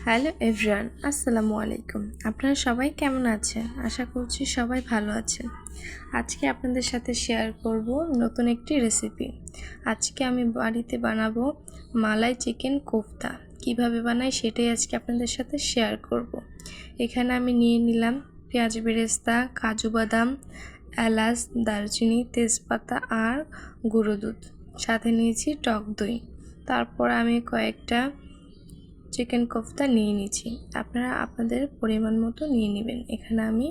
Hello everyone, আসসালামু আলাইকুম। আপনারা সবাই কেমন আছেন? আশা করছি সবাই ভালো আছেন। আজকে আপনাদের সাথে শেয়ার করব নতুন একটি রেসিপি। আজকে আমি বাড়িতে বানাবো মালাই চিকেন কোফতা। কিভাবে বানাই সেটাই আজকে আপনাদের সাথে শেয়ার করব। এখানে আমি নিয়ে নিলাম পেঁয়াজ বেরেস্তা, কাজু বাদাম, এলাচ, দারচিনি, তেজপাতা আর গুঁড়ো দুধ। সাথে নিয়েছি টক দই। তারপর আমি কয়েকটা চিকেন কোফতা নিয়ে নিয়েছি। আপনারা আপনাদের পরিমাণ মতো নিয়ে নেবেন। এখানে আমি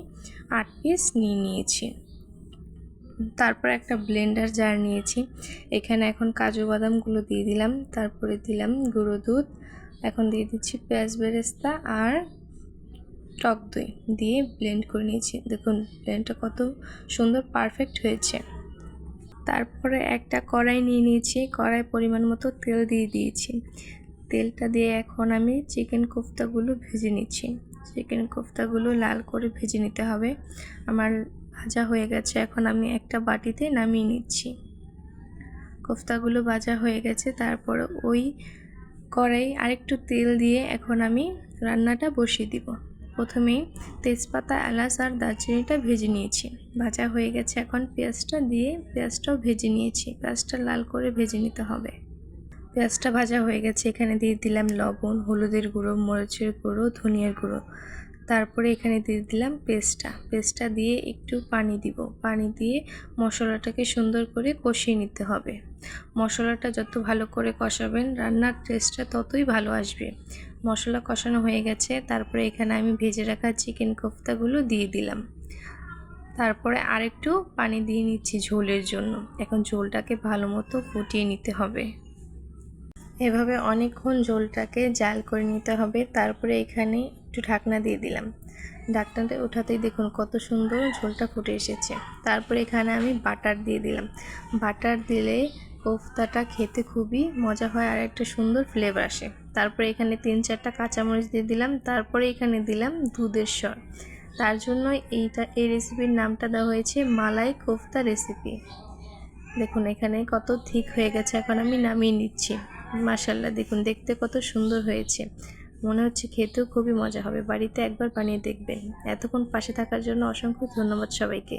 8 পিস নিয়ে নিয়েছি। তারপর একটা ব্লেন্ডার জার নিয়েছি। এখানে এখন কাজু বাদামগুলো দিয়ে দিলাম, তারপরে দিলাম গুঁড়ো দুধ, এখন দিয়ে দিচ্ছি পেঁয়াজ বেরেস্তা আর টক দই দিয়ে ব্লেন্ড করে নিয়েছি। দেখুন ব্লেন্ডটা কত সুন্দর পারফেক্ট হয়েছে। তারপরে একটা কড়াই নিয়ে নিয়েছি, কড়াই পরিমাণ মতো তেল দিয়ে দিয়েছি। তেলটা দিয়ে এখন আমি চিকেন কোফতাগুলো ভেজে নিচ্ছি। চিকেন কোফতাগুলো লাল করে ভেজে নিতে হবে। আমার ভাজা হয়ে গেছে, এখন আমি একটা বাটিতে নামিয়ে নিচ্ছি। কোফতাগুলো ভাজা হয়ে গেছে, তারপরে ওই কড়াই আরেকটু তেল দিয়ে এখন আমি রান্নাটা বসিয়ে দিব। প্রথমেই তেজপাতা, এলাচ আর দারচিনিটা ভেজে নিয়েছি। ভাজা হয়ে গেছে, এখন পেঁয়াজটা দিয়ে পেঁয়াজটাও ভেজে নিয়েছি। পেঁয়াজটা লাল করে ভেজে নিতে হবে। পেঁয়াজটা ভাজা হয়ে গেছে, এখানে দিয়ে দিলাম লবণ, হলুদের গুঁড়ো, মরিচের গুঁড়ো, ধনিয়ার গুঁড়ো। তারপরে এখানে দিয়ে দিলাম পেস্টটা দিয়ে একটু পানি দিব। পানি দিয়ে মশলাটাকে সুন্দর করে কষিয়ে নিতে হবে। মশলাটা যত ভালো করে কষাবেন রান্নার টেস্টটা ততই ভালো আসবে। মশলা কষানো হয়ে গেছে, তারপরে এখানে আমি ভেজে রাখা চিকেন কোফতাগুলো দিয়ে দিলাম। তারপরে আরেকটু পানি দিয়ে নিচ্ছি ঝোলের জন্য। এখন ঝোলটাকে ভালো মতো ফুটিয়ে নিতে হবে। এভাবে অনেকক্ষণ ঝোলটাকে জাল করে নিতে হবে। তারপরে এখানে একটু ঢাকনা দিয়ে দিলাম। ঢাকনাটা ওঠাতেই দেখুন কত সুন্দর ঝোলটা ফুটে এসেছে। তারপরে এখানে আমি বাটার দিয়ে দিলাম। বাটার দিলে কোফতাটা খেতে খুবই মজা হয় আর একটা সুন্দর ফ্লেভার আসে। তারপরে এখানে 3-4টা কাঁচামরিচ দিয়ে দিলাম। তারপরে এখানে দিলাম দুধের সর। তার জন্য এই রেসিপির নামটা দেওয়া হয়েছে মালাই কোফতা রেসিপি। দেখুন এখানে কত ঠিক হয়ে গেছে, এখন আমি নামিয়ে নিচ্ছি। মাশাআল্লাহ, দেখুন দেখতে কত সুন্দর হয়েছে। মনে হচ্ছে খেতেও খুবই মজা হবে। বাড়িতে একবার বানিয়ে দেখবেন। এতক্ষণ পাশে থাকার জন্য অসংখ্য ধন্যবাদ সবাইকে।